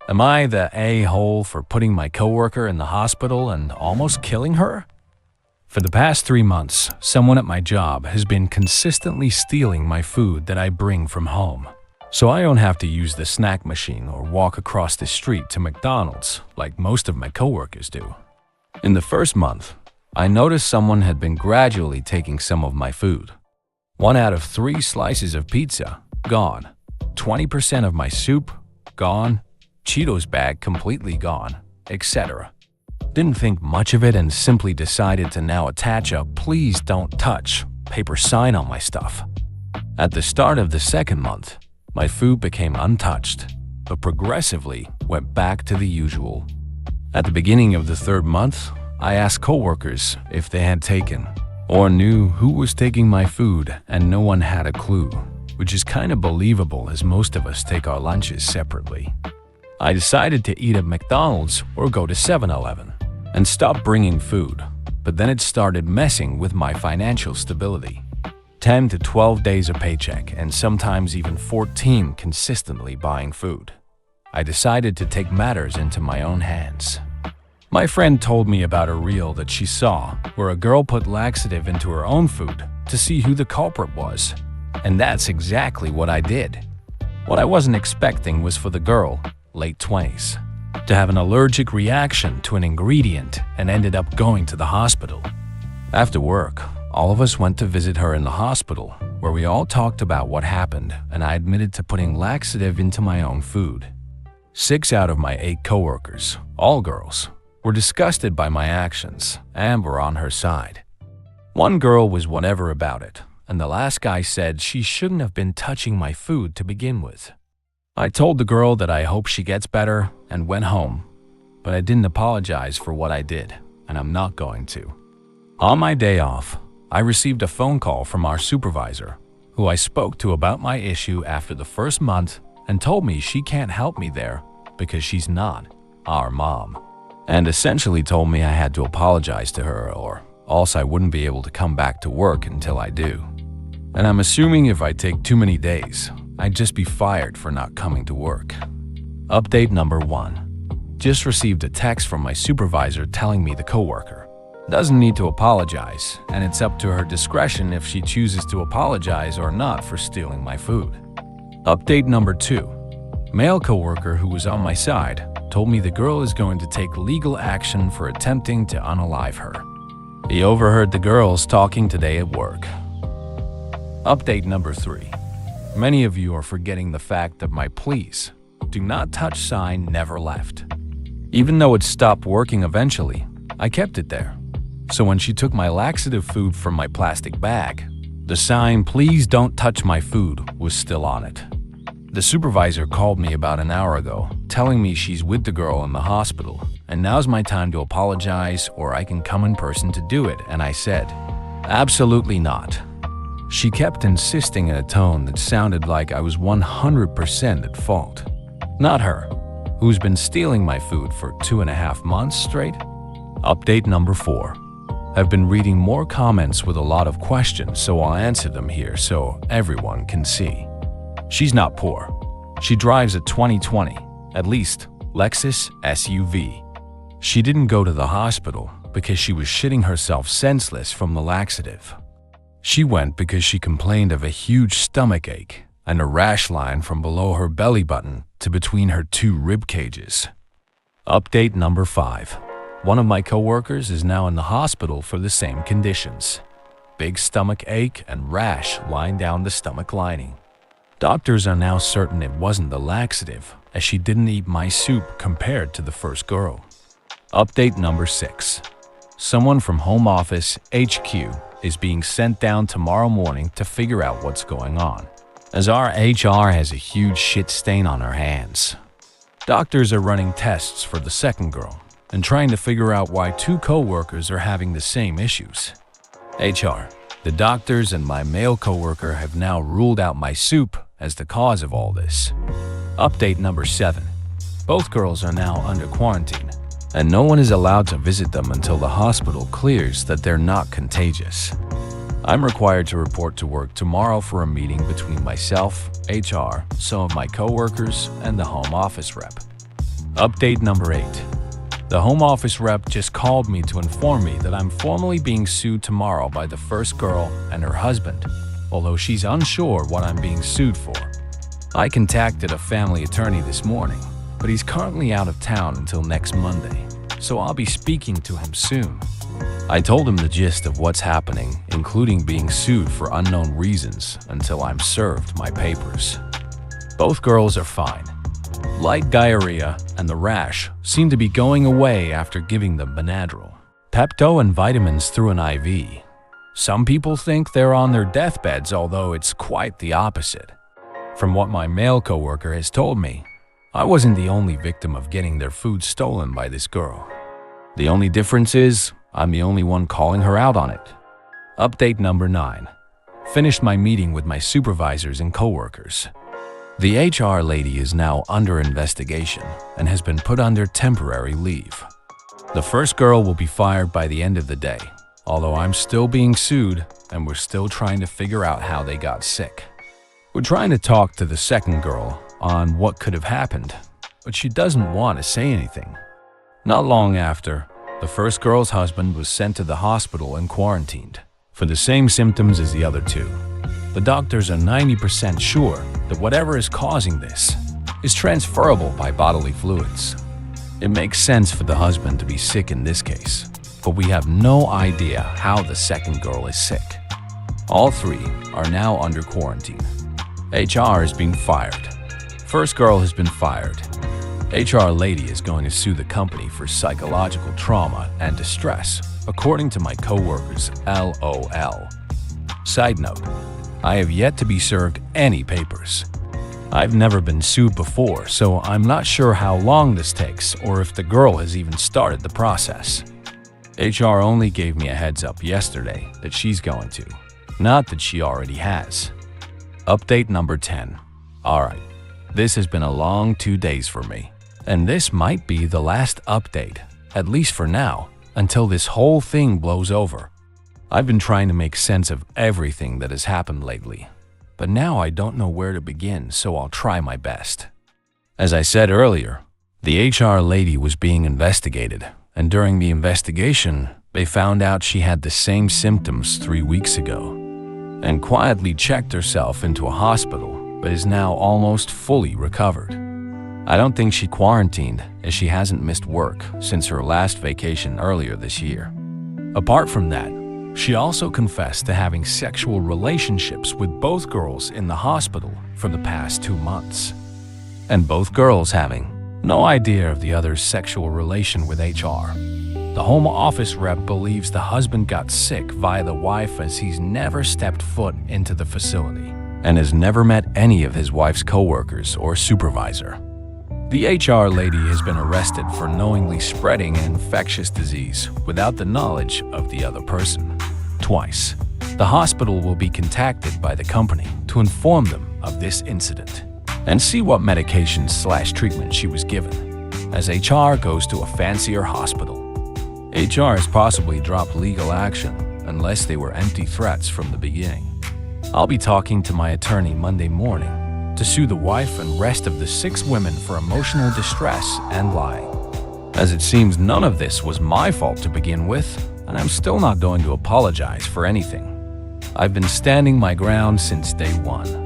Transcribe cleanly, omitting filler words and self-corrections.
Am I the a-hole for putting my coworker in the hospital and almost killing her? For the past 3 months, someone at my job has been consistently stealing my food that I bring from home. So I don't have to use the snack machine or walk across the street to McDonald's like most of my coworkers do. In the first month, I noticed someone had been gradually taking some of my food. 1 out of 3 slices of pizza, gone. 20% of my soup, gone. Cheetos bag completely gone, etc. Didn't think much of it and simply decided to now attach a "please don't touch" paper sign on my stuff. At the start of the second month, my food became untouched, but progressively went back to the usual. At the beginning of the third month, I asked coworkers if they had taken or knew who was taking my food, and no one had a clue, which is kind of believable as most of us take our lunches separately. I decided to eat at McDonald's or go to 7-Eleven and stop bringing food, but then it started messing with my financial stability. 10 to 12 days a paycheck and sometimes even 14 consistently buying food. I decided to take matters into my own hands. My friend told me about a reel that she saw where a girl put laxative into her own food to see who the culprit was, and that's exactly what I did. What I wasn't expecting was for the girl, late 20s, to have an allergic reaction to an ingredient and ended up going to the hospital. After work, all of us went to visit her in the hospital, where we all talked about what happened, and I admitted to putting laxative into my own food. 6 out of my 8 coworkers, all girls, were disgusted by my actions and were on her side. One girl was whatever about it, and the last guy said she shouldn't have been touching my food to begin with. I told the girl that I hope she gets better and went home, but I didn't apologize for what I did, and I'm not going to. On my day off, I received a phone call from our supervisor, who I spoke to about my issue after the first month and told me she can't help me there because she's not our mom, and essentially told me I had to apologize to her or else I wouldn't be able to come back to work until I do. And I'm assuming if I take too many days, I'd just be fired for not coming to work. Update number 1. Just received a text from my supervisor telling me the coworker doesn't need to apologize, and it's up to her discretion if she chooses to apologize or not for stealing my food. Update number 2. Male coworker who was on my side told me the girl is going to take legal action for attempting to unalive her. He overheard the girls talking today at work. Update number 3. Many of you are forgetting the fact that my "please do not touch" sign never left. Even though it stopped working eventually, I kept it there. So when she took my laxative food from my plastic bag, the sign "please don't touch my food" was still on it. The supervisor called me about an hour ago, telling me she's with the girl in the hospital, and now's my time to apologize or I can come in person to do it, and I said, absolutely not. She kept insisting in a tone that sounded like I was 100% at fault. Not her, who's been stealing my food for 2.5 months straight. Update number 4. I've been reading more comments with a lot of questions, so I'll answer them here so everyone can see. She's not poor. She drives a 2020, at least, Lexus SUV. She didn't go to the hospital because she was shitting herself senseless from the laxative. She went because she complained of a huge stomach ache and a rash line from below her belly button to between her 2 rib cages. Update number 5. One of my coworkers is now in the hospital for the same conditions. Big stomach ache and rash lying down the stomach lining. Doctors are now certain it wasn't the laxative, as she didn't eat my soup compared to the first girl. Update number 6. Someone from Home Office HQ is being sent down tomorrow morning to figure out what's going on, as our HR has a huge shit stain on her hands. Doctors are running tests for the second girl and trying to figure out why 2 co-workers are having the same issues. HR, the doctors, and my male coworker have now ruled out my soup as the cause of all this. Update number 7. Both girls are now under quarantine, and no one is allowed to visit them until the hospital clears that they're not contagious. I'm required to report to work tomorrow for a meeting between myself, HR, some of my coworkers, and the home office rep. Update number 8. The Home Office rep just called me to inform me that I'm formally being sued tomorrow by the first girl and her husband, although she's unsure what I'm being sued for. I contacted a family attorney this morning, but he's currently out of town until next Monday, so I'll be speaking to him soon. I told him the gist of what's happening, including being sued for unknown reasons until I'm served my papers. Both girls are fine. Light diarrhea and the rash seem to be going away after giving them Benadryl, Pepto, and vitamins through an IV. Some people think they're on their deathbeds, although it's quite the opposite. From what my male coworker has told me, I wasn't the only victim of getting their food stolen by this girl. The only difference is I'm the only one calling her out on it. Update number 9. Finished my meeting with my supervisors and coworkers. The HR lady is now under investigation and has been put under temporary leave. The first girl will be fired by the end of the day, although I'm still being sued and we're still trying to figure out how they got sick. We're trying to talk to the second girl on what could have happened, but she doesn't want to say anything. Not long after, the first girl's husband was sent to the hospital and quarantined for the same symptoms as the other two. The doctors are 90% sure that whatever is causing this is transferable by bodily fluids. It makes sense for the husband to be sick in this case, but we have no idea how the second girl is sick. All three are now under quarantine. HR has been fired. First girl has been fired. HR lady is going to sue the company for psychological trauma and distress, according to my coworkers, LOL. Side note, I have yet to be served any papers. I've never been sued before, so I'm not sure how long this takes or if the girl has even started the process. HR only gave me a heads up yesterday that she's going to, not that she already has. Update number 10. Alright, this has been a long 2 days for me, and this might be the last update, at least for now, until this whole thing blows over. I've been trying to make sense of everything that has happened lately, but now I don't know where to begin, so I'll try my best. As I said earlier, the HR lady was being investigated, and during the investigation, they found out she had the same symptoms 3 weeks ago, and quietly checked herself into a hospital, but is now almost fully recovered. I don't think she quarantined, as she hasn't missed work since her last vacation earlier this year. Apart from that, she also confessed to having sexual relationships with both girls in the hospital for the past 2 months, and both girls having no idea of the other's sexual relation with HR. The Home Office rep believes the husband got sick via the wife, as he's never stepped foot into the facility and has never met any of his wife's coworkers or supervisor. The HR lady has been arrested for knowingly spreading an infectious disease without the knowledge of the other person, twice. The hospital will be contacted by the company to inform them of this incident and see what medication/treatment she was given, as HR goes to a fancier hospital. HR has possibly dropped legal action unless they were empty threats from the beginning. I'll be talking to my attorney Monday morning to sue the wife and rest of the 6 women for emotional distress and lying, as it seems none of this was my fault to begin with, and I'm still not going to apologize for anything. I've been standing my ground since day 1.